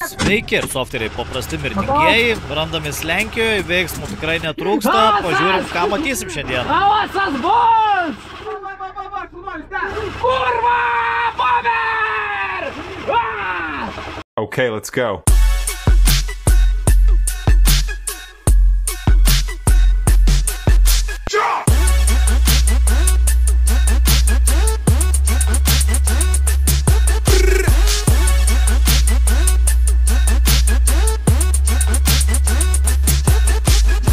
Sveiki, softeriai paprasti mirtingieji, randamės Lenkijoje, veiksmų tikrai netrūksta, pažiūrim, ką matysim šiandien. Avasas bus! Kurva! Paver! Okay, let's go.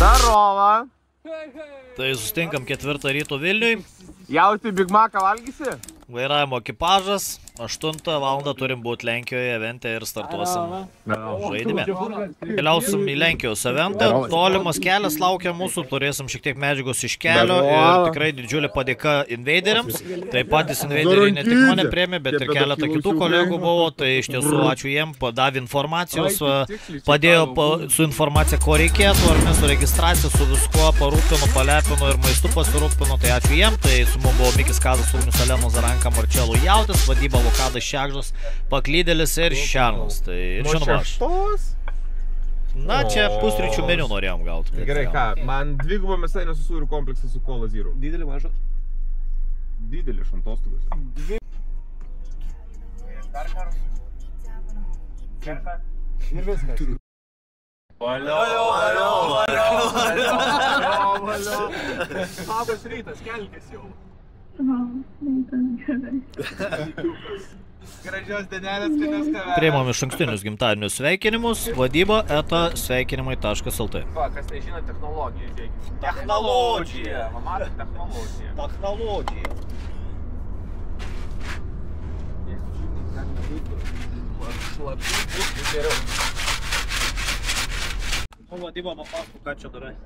Darova. Tai sustinkam 4 ryto Vilniui. Jauti Big Mac'ą valgysi? Vairavimo ekipažas, 8 valandą turim būti Lenkijoje evente ir startuosim žaidime. Keliausim į Lenkijos eventą, tolimas kelias laukia mūsų, turėsim šiek tiek medžiagos iš kelio ir tikrai didžiulė padėka invaderiams. Taip patys invaderiai ne tik mane priėmė, bet ir keletą kitų kolegų buvo, tai iš tiesų ačiū jiem, davė informacijos, padėjo su informacija, ko reikėtų, ar ne, su registracija, su viskuo, parūpino, palepino ir maistu pasirūpino, tai ačiū jiem, tai su mums buvo Mikis Kazas, Ugnius Alenos, Zaranka, Marčelų Jautis, vadyba Lokadas Šegžas, Paklydėlis ir Šernas. Tai ir žinoma aš. Na, čia pusryčių meniu norėjom gauti. Gerai, ką? Man dvigubo mėsainio su sūrių kompleksas su Cola Zero. Didelį mažą? Didelį šantostugas. Ir viskas. Valio. Labas rytas, kelkis jau. Gražios dienelės, kai mes tave. Priimam iš ankstinius gimtadienių sveikinimus, vadyba@sveikinimai.lt. Va, kas nežino technologiją, žiūrėkit. Technologija. Mama, technologija. Technologija. Šlapiai bus geriau. Vadyba, papasakok, ką čia darai.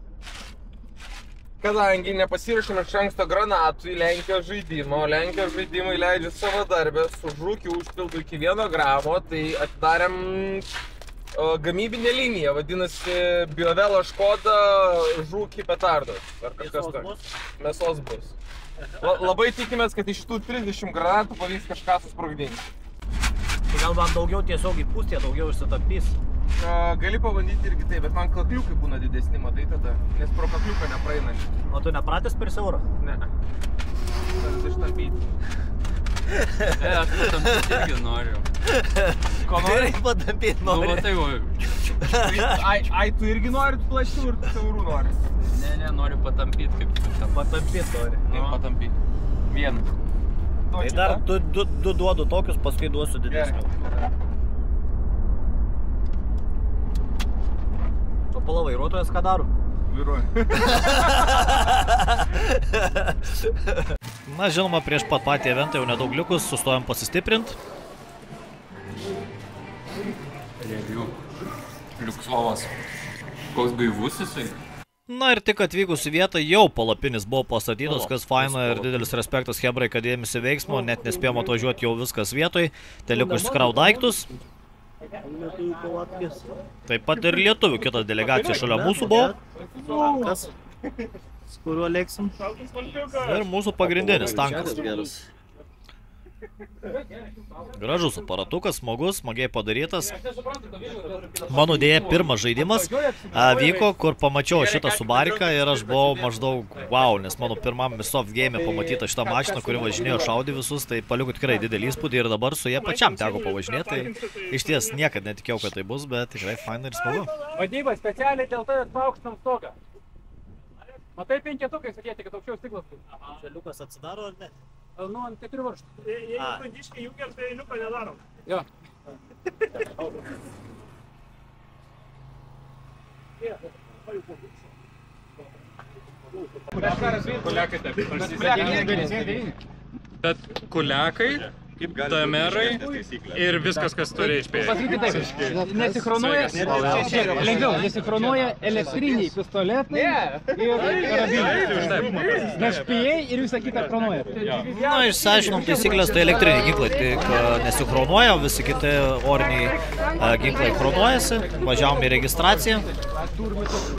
Kadangi nepasirašėme iš anksto granatų į Lenkijos žaidimą, o Lenkijos žaidimai leidžia savo darbę su žūkiu užpildu iki 1 gramo, tai atidarėm gamybinę liniją, vadinasi Biovelo Škoda žūki petardas. Ar kažkas toks. Mėsos bus. Labai tikimės, kad iš šitų 30 granatų pavyks kažką susprogdinti. Tai gal man daugiau tiesiog įpūstė, daugiau išsitapys. Gali pabandyti irgi taip, bet man kakliukai būna didesni, matai tada, nes pro kakliuką nepraeina. O tu nepratęs per siaurą? Ne. Tas ištampyti. Aš patampyti irgi noriu. Ko nori? Patampyti nori. Nu, va tai va. Ai, tu irgi nori plačių ir tu siaurų nori? Ne, noriu patampyti kaip tu. Patampyti nori. Kaip patampyti. Vienas. Tai dar du duodu tokius, paskui duosiu didesnių. O pala vairuotojas ką daro? Vairuoja. Na, žinoma, prieš pat patį eventą jau nedaug likus, sustojom pasistiprint. Realiu. Liuksovas. Koks gaivus jisai? Na ir tik atvykus į vietą jau palapinis buvo pastatytas, kas faina ir didelis respektas hebrai, kad ėmėsi veiksmo, net nespėjom atvažiuoti jau viskas vietoj, tai liko išsikraut daiktus. Taip pat ir lietuvių kita delegacija šalia mūsų buvo. Tankas, su kuriuo lėksim. Ir mūsų pagrindinis tankas. Gražus aparatukas, smagus, smagiai padarytas. Mano dėja pirmas žaidimas vyko, kur pamačiau šitą Subariką ir aš buvau maždaug wow, nes mano pirmam soft game pamatyta šitą mašiną, kuri važinėjo šaudė visus, tai paliko tikrai didelį įspūdį ir dabar su jie pačiam teko pavažinėti. Tai iš ties niekad netikėjau, kad tai bus, bet tikrai faina ir smagu. Vadyba, specialiai dėl to paaukštinam stogą. Matai penketukai, sakėte, kad aukščiau stiklas. Čia liukas atsidaro ar ne? Nu, ant 4 varžtų. Jeigu bandiškai jungiam, tai liuko nedarom. Jo. Kuliakai taip. Bet kuliakai, tamerai ir viskas, kas turi HP. Pasakyti taip, nesichronuoja, lengviau, nesichronuoja elektriniai pistoletai ir karabinai. Nešpėjai ir visą kitą chronuoja. Na, išsiaiškinom taisyklės, tai elektriniai ginklai tik nesichronuoja, visi kiti oriniai ginklai chronuojasi. Važiavom į registraciją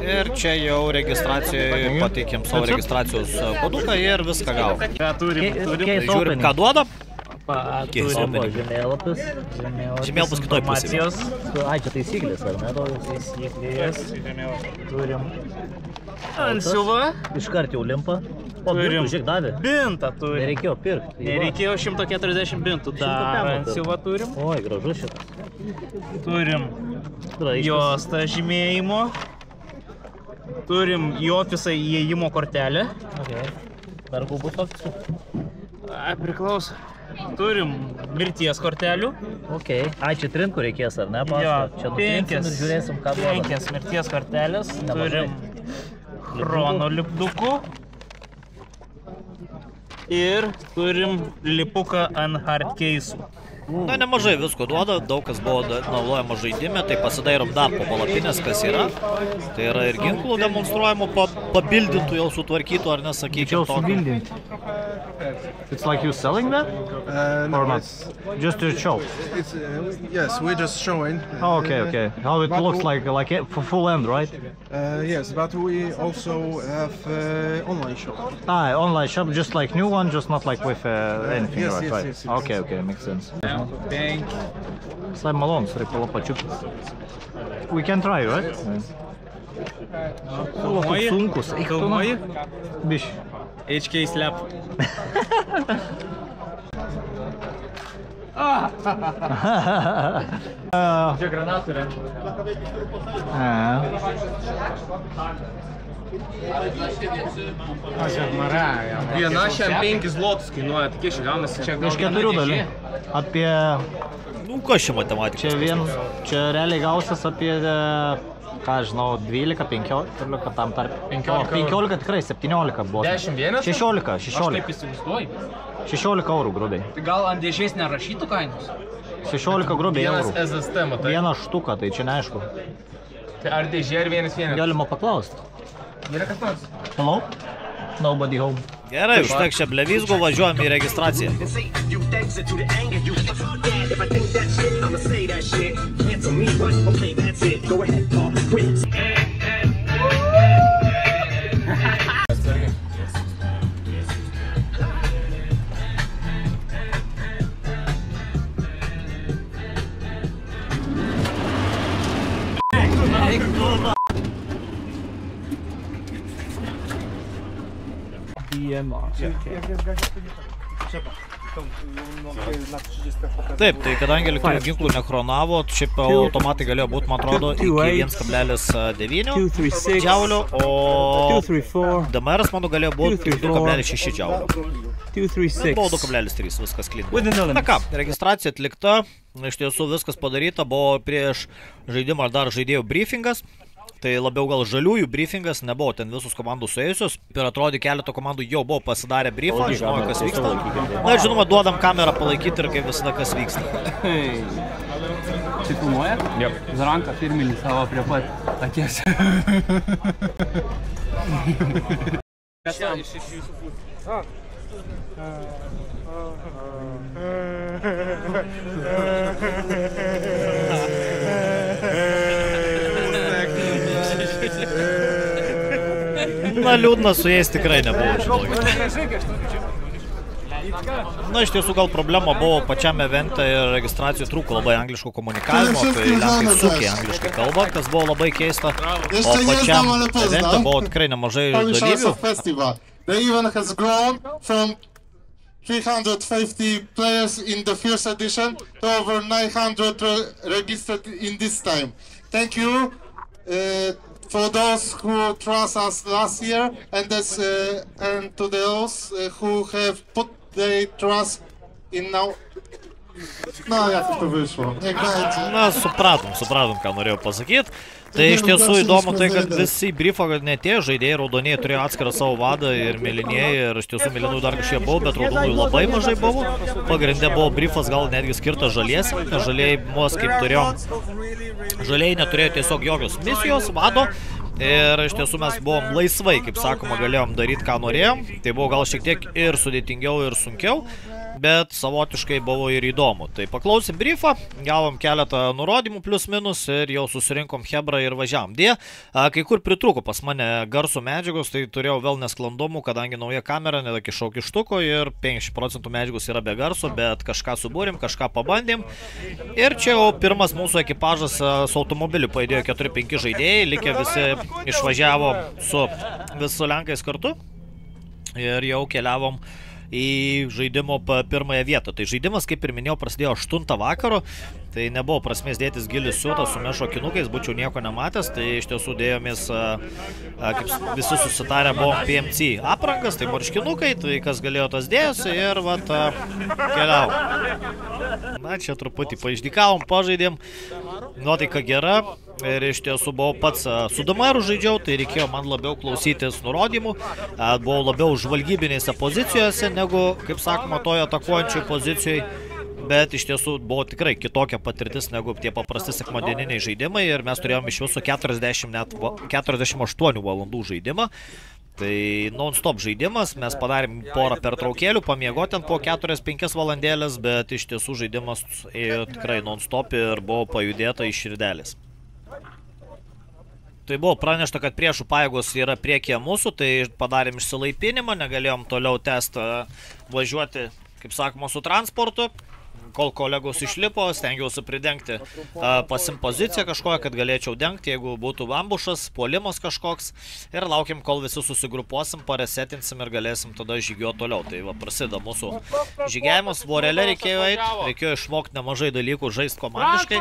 ir čia jau registracijoje pateikėm savo registracijos koduką ir viską gavom. Tai žiūrim, ką duoda. Turim žemėlapis. Žemėlapis kitoj pusėje. Ai, čia taisyklės, ar ne? Taisyklės. Turim. Ansiuvą. Iškart jau limpa. O, bintų, žiūrėk, davė. Bintą turim. Nereikėjo pirkti. Nereikėjo 140 bintų. Dar ansiuvą turim. Oi, gražus šitas. Turim Raiškas. juostą žymėjimo. Turim į ofisą įėjimo kortelę. Okay. Dar galbūt ofisų? Priklauso. Turim mirties kortelių. Ok. Ai, čia trinkų reikės, ar ne? Jo, Čia nutrinsim ir žiūrėsim, ką duoda. 5 mirties kortelės. Nemažai. Turim chrono lipdukų. Ir turim lipuką ant hardcase'ų. Na, nemažai visko duoda, daug kas buvo naudojama žaidime, tai pasidairom dar po palapinės, kas yra. Tai yra ir ginklų demonstruojamų, papildytų, jau sutvarkytų, ar nesakykime tokio. It's like you selling that? No, Or not? it's, Just to show. it's yes, we're just showing. Oh, okay, okay. How it But looks like it for full end, right? Yes, but we also have online shop. Ah, online shop, just like new one, just not like with anything, Yes, right? yes, Right. yes, yes. Okay, okay, makes sense. 5. Visai malonus, reikia pačiupti. We can try, right? Filmuoji? Sunkus, eik tu. Filmuoji? Biš. HK slap. Čia granatų renku. Viena šiam 5 zlotus kainuoja, tai kiek čia gaunasi? Čia Iš 4 dalių. Apie... Nu, kas čia matematika? Čia realiai gausis apie, ką žinau, 12-15 tam tarp. 15 tikrai, 17 buvo. 10 vienetų? 16. Aš taip įsivaizduoju. 16 eurų grubiai. Tai gal ant dėžės nerašytų kainos? 16 grubiai eurų. Vienas SST, matai? Vieną štuką, tai čia neaišku. Tai ar dėžė ar vienas vienetas? Galima paklausti. Yra kas nors? Hello? Nobody home. Gerai, užtek čia blevizgų, važiuojam į registraciją. Taip, tai kadangi elektrinių ginklų nechronavo, šiaip automatai galėjo būti, man atrodo, iki 1,9 džiaulio, o DMR'as, manau, galėjo būti 2,6 džiaulio. Buvo 2,3, viskas klin. Na ką, registracija atlikta, iš tiesų viskas padaryta, buvo prieš žaidimą dar žaidėjų briefingas. Tai labiau gal žaliųjų briefingas, nebuvo ten visus komandų suėjusios. Ir atrodė, keletą komandų jau buvo pasidarę briefą, žinojo, kas vyksta. Na ir žinoma, duodam kamerą palaikyti ir kaip visada kas vyksta. Čia filmuoja? Jep. Zaranką firminį savo prie pat akies. Na, liūdna su jais tikrai nebuvo, žinokit. Na, iš tiesų gal problema buvo pačiame evente ir registracijų trūko labai angliško komunikavimo, kai lenkai sunkiai angliškai kalba, kas buvo labai keista. O pačiam evente buvo tikrai nemažai dalyvių. The event has grown from 350 players in the first edition to over 900 registered in this time. Thank you for those who trust us last year and to those who have put their trust in now. No, jak to wyszło? Na, supratom, ką norėjau pasakyti. Tai iš tiesų įdomu tai, kad visi briefo, kad ne tie žaidėjai raudoniai turėjo atskirą savo vadą ir mėlynieji, ir iš tiesų mėlynųjų dar kažkiek buvo, bet raudonųjų labai mažai buvo. Pagrindė buvo briefas gal netgi skirtas žaliesiam, nes žaliai mūsų kaip turėjom. Žaliai neturėjo tiesiog jokios misijos, vado. Ir iš tiesų mes buvom laisvai, kaip sakoma, galėjom daryti, ką norėjom. Tai buvo gal šiek tiek ir sudėtingiau, ir sunkiau, bet savotiškai buvo ir įdomu. Tai paklausėm briefą, gavom keletą nurodymų plius minus ir jau susirinkom Hebrą ir važiavom. Dėja, kai kur pritrūko pas mane garso medžiagos, tai turėjau vėl nesklandumų, kadangi nauja kamera, nedakišau kištuko ir 50% medžiagos yra be garso, bet kažką subūrėm, kažką pabandėm. Ir čia jau pirmas mūsų ekipažas su automobiliu pajudėjo 4-5 žaidėjai, likę visi išvažiavo su visu Lenkais kartu ir jau keliavom į žaidimo pirmąją vietą. Tai žaidimas, kaip ir minėjau, prasidėjo 8 vakaro, tai nebuvo prasmės dėtis gilis siūtas su mešo akinukais, būčiau nieko nematęs, tai iš tiesų dėjomės, kaip visi susitarę, buvom PMC aprangas, tai marškinukai, tai kas galėjo tas dėjosi ir vat keliavom. Na, čia truputį paišdykavom, pažaidėm, nuotaika gera. Ir iš tiesų buvau pats su DMR žaidžiau, tai reikėjo man labiau klausytis nurodymų, buvau labiau žvalgybinėse pozicijose negu, kaip sakoma, toje atakuojančiai pozicijoje, bet iš tiesų buvo tikrai kitokia patirtis negu tie paprasti sekmadieniniai žaidimai ir mes turėjom iš viso 48 valandų žaidimą. Tai non-stop žaidimas, mes padarėm porą pertraukėlių, pamiegoti ten po 4-5 valandėlės, bet iš tiesų žaidimas ėjo tikrai non-stop ir buvo pajudėta iš širdelės. Tai buvo pranešta, kad priešų pajėgos yra priekyje mūsų, tai padarėm išsilaipinimą, negalėjom toliau tęsti važiuoti, kaip sakoma, su transportu. Kol kolegos išlipo, stengiausi pridengti pasim poziciją kažkoją, kad galėčiau dengti, jeigu būtų ambušas, puolimas kažkoks. Ir laukiam, kol visi susigrupuosim, paresetinsim ir galėsim tada žygiuoti toliau. Tai va, prasideda mūsų žygiavimas. Vorelė reikėjo eiti, reikėjo išmokti nemažai dalykų, žaisti komandiškai.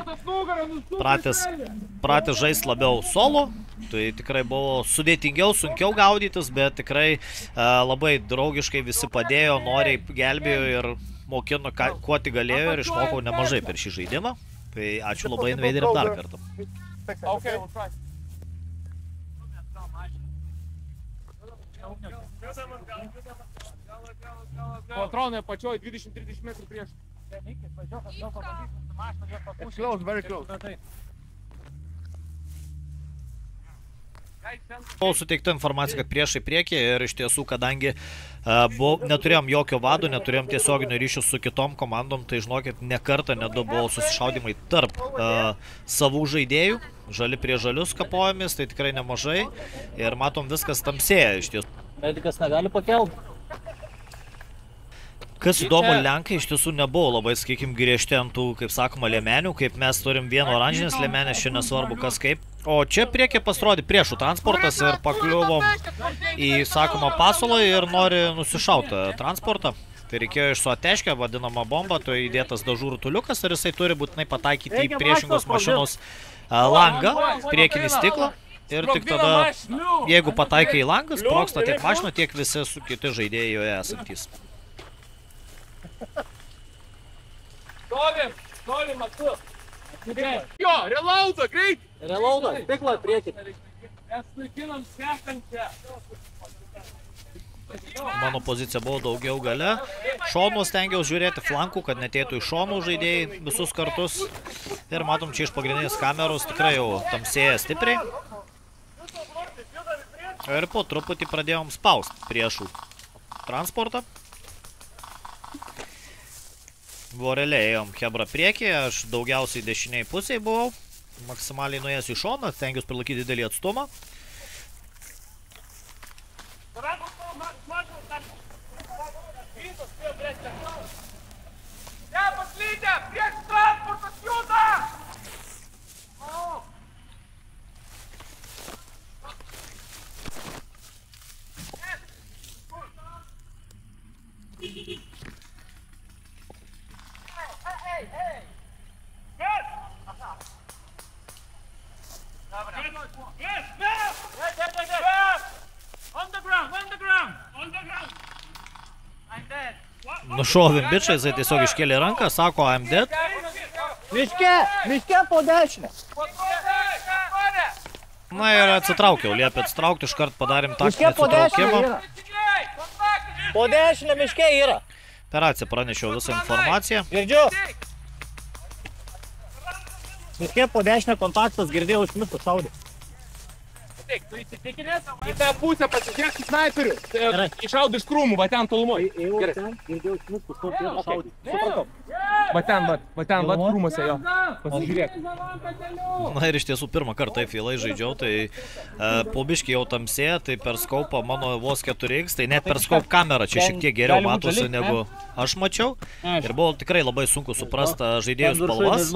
Pratęs žaisti labiau solo. Tai tikrai buvo sudėtingiau, sunkiau gaudytis, bet tikrai labai draugiškai visi padėjo, noriai gelbėjo ir mokino, kuo tik galėjo ir išmokau nemažai per šį žaidimą. Tai ačiū labai Invaderiam dar kartą. Patronai pačioj 20-30 metrų prieš. Close, very close. Buvo suteikta informacija, kad priešai priekį ir iš tiesų, kadangi neturėjom jokio vado, neturėjom tiesioginio ryšio su kitom komandom, tai žinokit, ne kartą, ne du buvo susišaudimai tarp savų žaidėjų, žali prie žalius kapojomis, tai tikrai nemažai ir matom viskas tamsėja iš tiesų. Medikas negali pakelti. Kas įdomu, Lenkai iš tiesų nebuvo labai, sakykim, griežti ant tų, kaip sakoma, liemenių, kaip mes turim vieną oranžinės liemenės, čia nesvarbu kas kaip. O čia priekį pasirodė priešų transportas ir pakliuvom į, sakoma, pasalą ir nori nusišauti transportą. Tai reikėjo iš suateškę, vadinamą bombą, tai įdėtas dažų rutuliukas ir jisai turi būtinai pataikyti į priešingos mašinos langą, priekinį stiklą. Ir tik tada, jeigu pataikai į langą, sprogsta tiek mašina, tiek visi su kiti žaidėjai joje esantys. Stolim atsu. Jo, relauda, greit. Relauda, stiklą priekį. Mes naikinam sekančią. Mano pozicija buvo daugiau gale. Šonų stengiausi žiūrėti flankų, kad netėtų iš šonų žaidėjai visus kartus. Ir matom, čia iš pagrindinės kameros tikrai jau tamsėja stipriai. Ir po truputį pradėjom spausti priešų transportą. Voreliai ėjom Hebra priekį, aš daugiausiai dešiniai pusėje buvau. Maksimaliai nuėjęs į šoną, stengiuosi prilaikyti didelį atstumą. Nušovim bičą, jisai tiesiog iškėlė ranką, sako I'm dead. Miške po dešinę. Na ir atsitraukiau, liepė atsitraukti, iškart padarėm taktinį atsitraukimą. Po dešinę miške yra. Per raciją pranešiau visą informaciją. Girdžiu. Miške po dešinę kontaktas, girdėjau iš misto šaudė. Klausyk, tu įsitikinęs? Į tą pusę pasižiūrėk su snaiperiu. Iššaudai iš krūmų, va ten tolumoje. Gerai. Supratau. Va ten, krūmuose jo. Pasižiūrėk. Na ir iš tiesų pirmą kartą taip filai žaidžiau, tai po biškį jau tamsė, tai per skaupą mano vos 4x, tai net per skaup kamerą čia šiek tiek geriau matosi negu aš mačiau. Ir buvo tikrai labai sunku suprasti žaidėjų spalvas.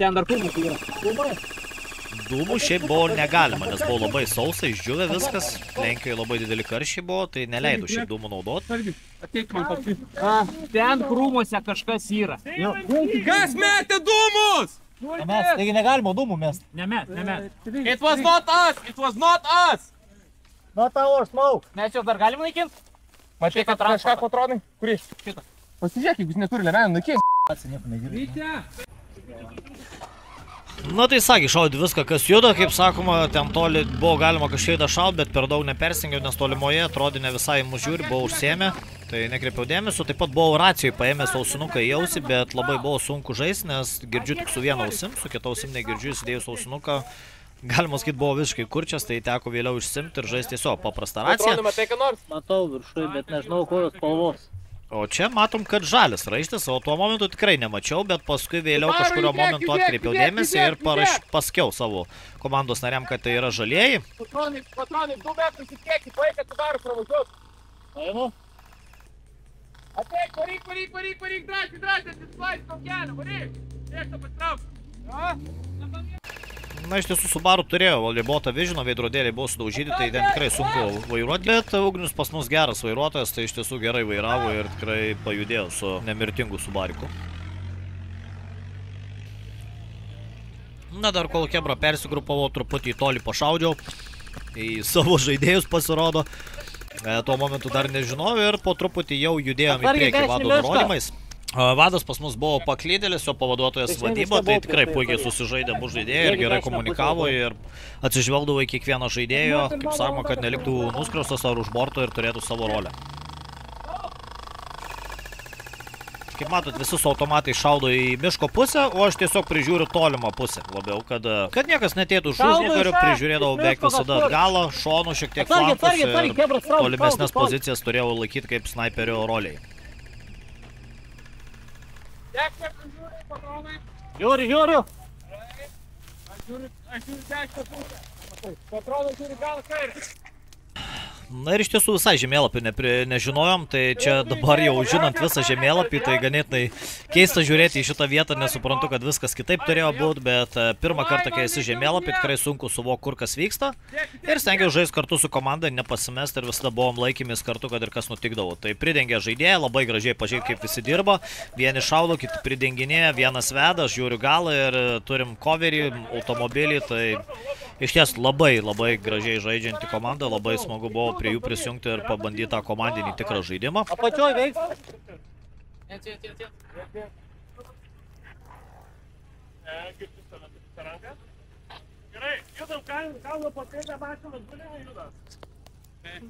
Ten dar krūmų yra. Dūmų šiaip buvo negalima, nes buvo labai sausa, išdžiūvę viskas. Lenkijoje labai dideli karščiai buvo, tai neleido šiaip dūmų naudoti. Ten krūmuose kažkas yra. Kas metė dūmus? Nemes, taigi negalima dūmų mest. Nemes. It was not us! Not our smoke. Mes jau dar galim naikinti? Mačiai, kad kažką patronai? Kurį? Šitą. Pasižiūrėk, jeigu jis neturi lemenų, naikink. Na tai sakė, šaudė viską, kas juda, kaip sakoma, ten toli buvo galima kažkiek šaudyti, bet per daug nepersingiau, nes tolimoje atrodė ne visai mūsų žiūri, buvau užsiėmę, tai nekreipiau dėmesio, taip pat buvau racijoje paėmęs ausinuką į ausį, bet labai buvo sunku žaisti, nes girdžiu tik su viena ausim, su kita ausim negirdžiu, įsidėjus ausinuką, galima sakyti, buvo visiškai kurčias, tai teko vėliau išsimti ir žaisti tiesiog paprastą raciją. Matau viršui, bet nežinau, kokios spalvos. O čia matom, kad žalis raištis, o tuo momentu tikrai nemačiau, bet paskui vėliau kažkurio momentu atkreipiau dėmesį ir paskiau savo komandos nariam, kad tai yra žalieji. Patronai, 2 metrus į kiekį, paėk, kad tu dar pravažiuot. Einu. Ateik, varyk, drąsiai, atsislaisi tom kelią, varyk. Tiek to pasitrauk. Na, iš tiesų Subaru turėjo Libotą Visioną, veidrodėliai buvo sudaužyti, tai ten tikrai sunku vairuoti, bet Ugnius pas mus geras vairuotojas, tai iš tiesų gerai vairavo ir tikrai pajudėjo su nemirtingu Subariku. Na, dar kol Kebra persigrupavo, truputį į tolį pašaudžiau, į savo žaidėjus pasirodo, tuo momentu dar nežinojau ir po truputį jau judėjom į priekį vado nurodymais. Vadas pas mus buvo paklydėlis, jo pavaduotojas vadyba, tai tikrai puikiai susižaidė abu žaidėjai ir gerai komunikavo ir atsižvelgdavo į kiekvieną žaidėjo, kaip sakoma, kad neliktų nuskriaustas ar už borto ir turėtų savo rolę. Kaip matot, visi su automatai šaudo į miško pusę, o aš tiesiog prižiūriu tolimą pusę labiau, kad niekas netėtų už užnugario, prižiūrėdavau beveik visada atgalo, šonų šiek tiek flankus ir tolimesnės pozicijas turėjau laikyti kaip snaiperio roliai. Žiūriu. Aš žiūriu 10 pusę. Patronai žiūri gal kairį. Na ir iš tiesų visai žemėlapį nežinojom, tai čia dabar jau žinant visą žemėlapį, tai ganėtinai keista žiūrėti į šitą vietą, nesuprantu, kad viskas kitaip turėjo būti, bet pirmą kartą, kai esi žemėlapį, tikrai sunku suvokti, kur kas vyksta. Ir stengiau žaisti kartu su komanda, nepasimesti ir visada buvom laikymis kartu, kad ir kas nutikdavo. Tai pridengė žaidėją, labai gražiai pažiūrėti, kaip visi dirba. Vieni šaudo, kiti pridenginėja, vienas veda, aš žiūriu galą ir turim coverį, automobilį, tai iš ties labai gražiai žaidžianti komanda, labai smagu buvo prie jų prisijungti ir pabandyti tą komandinį tikrą žaidimą. Apačioj veiks.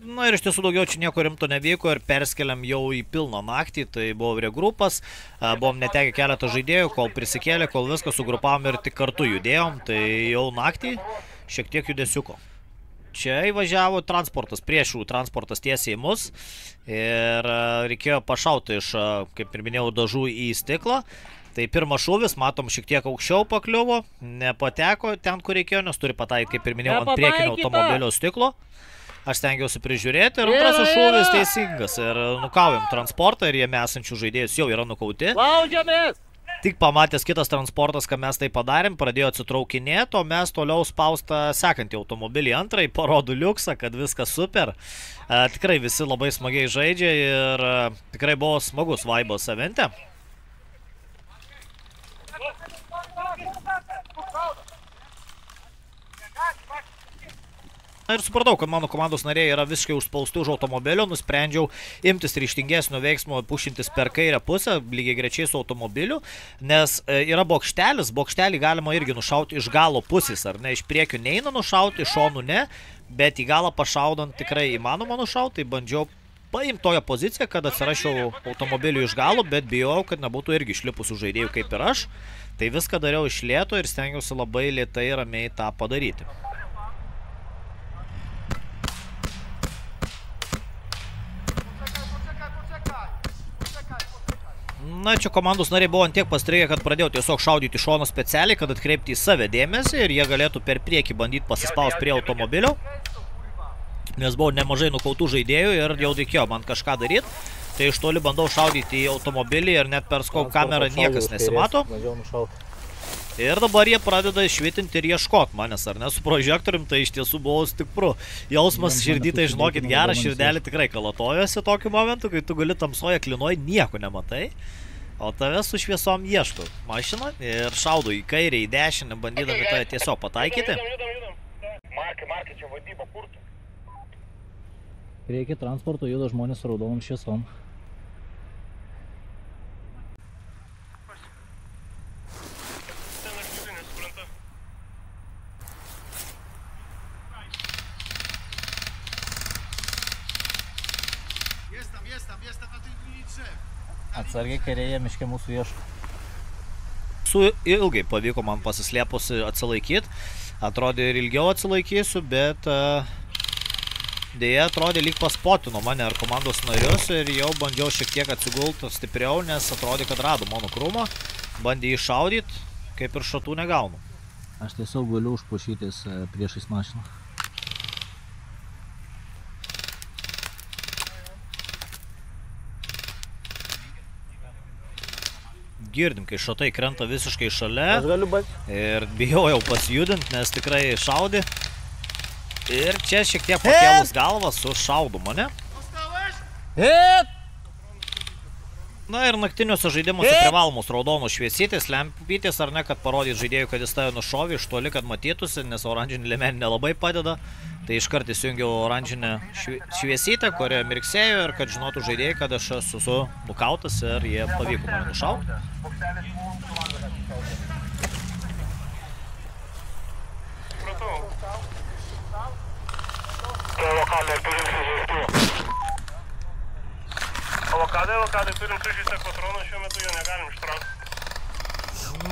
Na ir iš tiesų daugiau čia nieko rimto nevyko ir perskeliam jau į pilną naktį, tai buvo regrupas, buvom netekę keletą žaidėjų, kol prisikėlė, kol viską sugrupavom ir tik kartu judėjom, tai jau naktį šiek tiek judesiuko. Čia įvažiavo transportas, priešų transportas tiesiai į mus ir reikėjo pašauti iš, kaip ir minėjau, dažų į stiklą. Tai pirmas šūvis, matom, šiek tiek aukščiau pakliuvo, nepateko ten, kur reikėjo, nes turi pataikyti, kaip ir minėjau, ant priekinio automobilio stiklo. Aš stengiausi prižiūrėti ir antrasis šūvis teisingas ir nukaujam transportą ir jame esančių žaidėjus jau yra nukauti. Laužiamės! Tik pamatęs kitas transportas, ką mes tai padarėm, pradėjo atsitraukinėti, o mes toliau spaustą sekantį automobilį antrąjį, parodų liuksą, kad viskas super. Tikrai visi labai smagiai žaidžia ir tikrai buvo smagus vaibas evente. Ir supratau, kad mano komandos nariai yra visiškai užspausti už automobilio, nusprendžiau imtis ryžtingesnio veiksmo, pušintis per kairę pusę, lygiai grečiai su automobiliu, nes yra bokštelis, bokštelį galima irgi nušauti iš galo pusės, ar ne, iš priekio neina nušauti, iš šonų ne, bet į galą pašaudant tikrai įmanoma nušauti, tai bandžiau paimti tokią poziciją, kad atsirašiau automobilių iš galo, bet bijau, kad nebūtų irgi išlipusių žaidėjų kaip ir aš. Tai viską dariau iš lėto ir stengiausi labai lėtai ramiai tą padaryti. Na, čia komandos nariai buvo ant tiek pastrigę, kad pradėjau tiesiog šaudyti šoną specialiai, kad atkreipti į save dėmesį ir jie galėtų per priekį bandyti pasispausti prie automobilio. Nes buvo nemažai nukautų žaidėjų ir jau reikėjo man kažką daryti. Tai iš toli bandau šaudyti į automobilį ir net per scope kamerą niekas nesimato. Ir dabar jie pradeda švitinti ir ieškoti manęs, ar ne, su prožektorium, tai iš tiesų buvo stipru. Jausmas širdį, tai žinokit, geras, širdelį tikrai kalatojosi tokiu momentu, kai tu gali tamsoje klinoje, nieko nematai. O tave su šviesom ieško mašiną ir šaudo į kairę, į dešinę, bandydami tave tiesiog pataikyti. Markai, čia vadyba, kur tu? Prieki transporto juda žmonės su raudonom šviesom. Atsargiai kairėje miške mūsų ieško. Su ilgai pavyko man pasislėpusi atsilaikyti. Atrodė ir ilgiau atsilaikysiu, bet dėja atrodė lyg paspotino mane ar komandos narius ir jau bandžiau šiek tiek atsigulti stipriau, nes atrodė, kad rado mano krūmą. Bandė jį šaudyti, kaip ir šatų negaunu. Aš tiesiog galiu užpušytis priešais mašiną. Girdim, kai šatai krenta visiškai šalia ir bijau jau pasijudinti, nes tikrai šaudė. Ir čia šiek tiek pakėlus galvą sušaudo mane. Na ir naktiniuose žaidimuose privalomos raudonos šviesytės, lempytės ar ne, kad parodyt žaidėjų, kad jis tave nušovė iš toli, kad matytųsi, nes oranžinė liemenė nelabai padeda. Tai iškart įsijungiau oranžinę šviesytę, kurioje mirksėjo ir kad žinotų žaidėjai, kad aš esu nukautas ir jie pavyko mane nušauti. Avokadai turim 6 patronų, šiuo metu jo negalim ištraukti.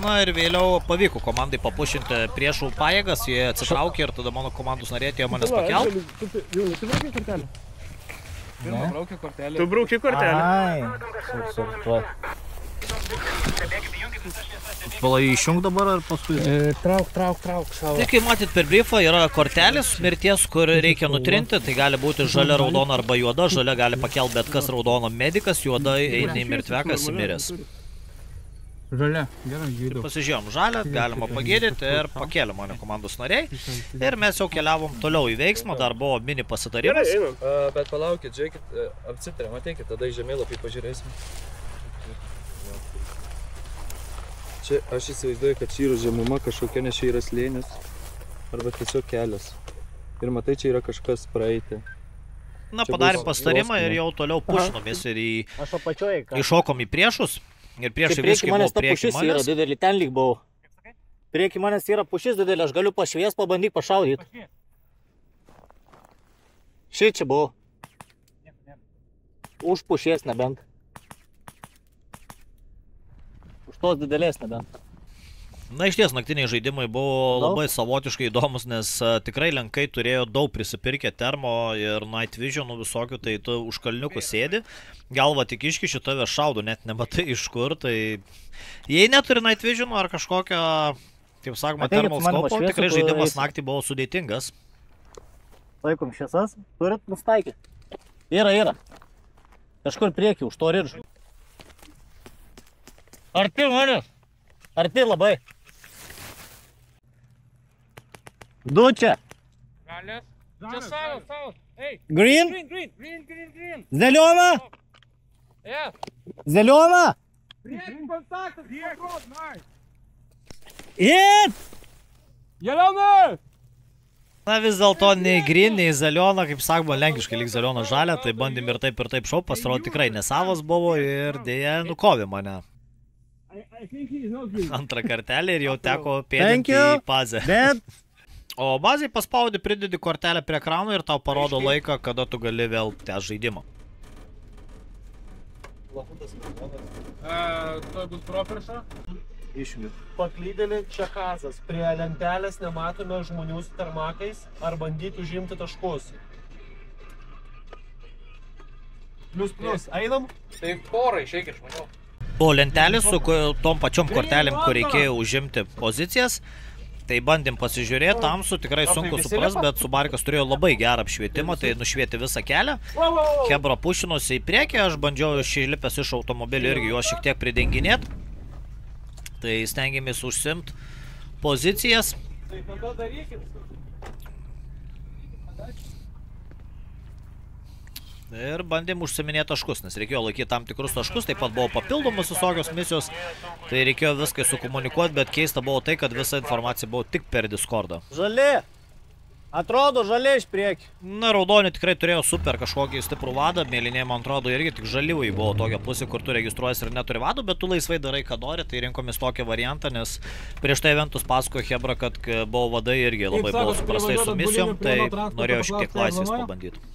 Na ir vėliau pavyko komandai papušinti priešų pajėgas, jie atsitraukė ir tada mano komandos narė atėjo manęs pakelt. Tu brauki kortelę. Palai išjung dabar ar paskui? Trauk savo. Tai kai matyt per briefą yra kortelės mirties, kur reikia nutrinti, tai gali būti žalia, raudona arba juoda, žalia gali pakelti bet kas raudono medikas, juoda eina į mirtvekas įmiręs. Žalia, gerai, žydau. Pasižiūrėjom žalę, galima pagydyti ir pakėlė mane komandos nariai. Ir mes jau keliavom toliau į veiksmą, dar buvo mini pasitarimas. Bet palaukit, žiūrėkit, apsitarėm, ateikit, tada į žemėlapį pažiūrėsim. Čia aš įsivaizduoju, kad čia yra žemuma kažkokia, nes čia yra slėnis arba tiesiog kelias. Ir matai, čia yra kažkas praeiti. Na, padarėm pasitarimą ir jau toliau pušinomės ir iššokom į priešus. Ir priešai visiškai buvo prieki manęs. Yra didelį, ten lyg buvau. Prieki manęs yra pušis didelį, aš galiu pašvies, pabandyk pašaudyti. Šit čia buvau. Už pušies nebent. Už tos didelės nebent. Na, iš ties, naktiniai žaidimai buvo labai savotiškai įdomus, nes tikrai lenkai turėjo daug prisipirkę termo ir night visionų visokių, tai tu už kalniukų sėdi, galva tik iškiši, tave šaudo, net nematai iš kur, tai jei neturi night visionų ar kažkokio, kaip sakoma, thermal scopo, tikrai žaidimas naktį buvo sudėtingas. Laikom šviesas, turit nustaikyti. Yra. Kažkur priekį, už to riržų. Arti manęs. Arti labai. Du čia. Galės. Čia savo. Ei. Green? Green. Zeliona? Zeliona? Priekį kontaktas. Priekį. It! Jelena! Na vis dėlto nei green, nei zeliona, kaip sakoma, lenkiškai lyg zeliona žalia, tai bandėm ir taip šau, pasirodo tikrai nesavas buvo ir dėja nukovė mane. Antrą kartelį ir jau teko pėdinti į bazę. O bazai paspaudi, pridedi kortelę prie ekrano ir tau parodo laiką, kada tu gali vėl tęsti žaidimą. Tai bus properša. Išjungiu. Paklydėlį Čekazas. Prie lentelės nematome žmonių su termakais ar bandyti užimti taškus. Plius. Einam? Tai porą išeik iš žmonių. Buvo lentelė su tom pačiom kortelėm, kur reikėjo užimti pozicijas. Tai bandėm pasižiūrėti, tamsu tikrai sunku supras, bet Subarkas turėjo labai gerą apšvietimą, tai nušvieti visą kelią. Hebra pušinosi į priekį, aš bandžiau išlipęs iš automobilio irgi juos šiek tiek pridenginėti. Tai stengiamės užsimt pozicijas. Tai tada darykit. Ir bandėm užsiminėti taškus, nes reikėjo laikyti tam tikrus taškus, taip pat buvo papildomos visokios misijos, tai reikėjo viską sukomunikuoti, bet keista buvo tai, kad visa informacija buvo tik per Discordą. Žali! Atrodo žaliai iš priekį. Na, raudoni tikrai turėjo super kažkokį stiprų vadą, mėlynė, man atrodo, irgi tik žaliųjų buvo tokia pusė, kur tu registruojas ir neturi vadų, bet tu laisvai darai, ką nori, tai rinkomis tokį variantą, nes prieš tai eventus pasakojo Hebra, kad buvo vadai irgi labai buvo suprastai su misijom, tai norėjau šiek tiek laisvės pabandyti.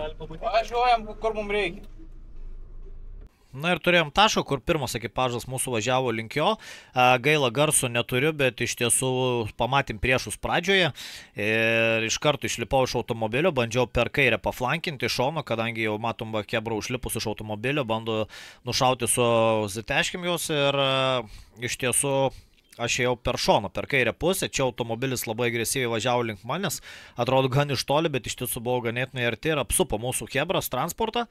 Važiuojam, kur mums reikia. Na ir turėjom tašką, kur pirmas ekipažas mūsų važiavo link jo. Gaila garso neturiu, bet iš tiesų pamatėm priešus pradžioje. Ir iš karto išlipau iš automobilio, bandžiau per kairę paflankinti iš šono, kadangi jau matom Hebra užlipus iš automobilio, bando nušauti su ziteškim jos ir iš tiesų aš ėjau per šoną, per kairę pusę, čia automobilis labai agresyviai važiavo link manęs, atrodo gan iš toli, bet iš tiesų buvo ganėtinai arti ir apsupo mūsų Hebras transportą.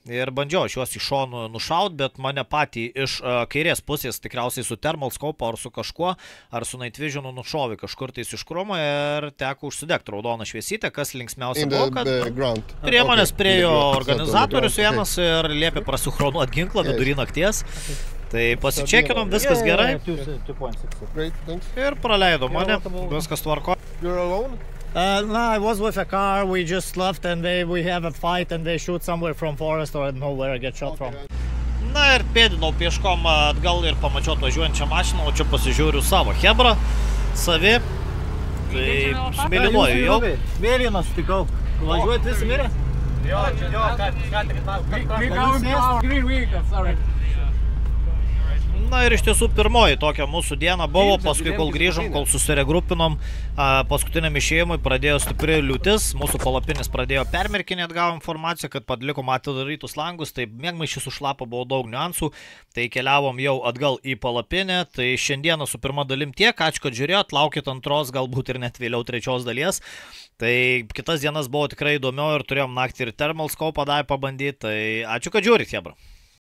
Ir bandžiau aš juos iš šonų nušaut, bet mane patį iš kairės pusės tikriausiai su thermal scope ar su kažkuo, ar su night visionu nušovė kažkur tais iš krūmo ir teko užsidegti raudoną šviesytę, kas linksmiausia buvo, kad prie manęs priejo organizatorius vienas ir liepė prasichronuoti ginklą vidury nakties. Tai pasičekinom, viskas gerai. Ir praleido mane, viskas tvarko. No, I was with a car, we just left and we have a fight and they shoot somewhere from forest or I don't know where I get shot from. Na ir pėdinau pieškom atgal ir pamačiau atvažiuojančią mašiną, o čia pasižiūriu savo Hebrą, savi, tai smėlinuoju jau. Mėlynas sutikau, važiuojat visi mirę? Jo, ką tik. Na ir iš tiesų pirmoji tokia mūsų diena buvo, paskui kol grįžom, kol susiregrupinom, paskutiniam išėjimui pradėjo stipri liūtis, mūsų palapinis pradėjo permerkinėti, gavo informaciją, kad padlikom atidarytus langus, tai mėgmaišys užlapo buvo daug niuansų, tai keliavom jau atgal į palapinę, tai šiandieną su pirma dalim tiek, ačiū, kad žiūrėjot, laukit antros, galbūt ir net vėliau trečios dalies. Tai kitas dienas buvo tikrai įdomiau ir turėjom naktį ir thermal scope pabandyti, tai ačiū, kad žiūrit, Hebra.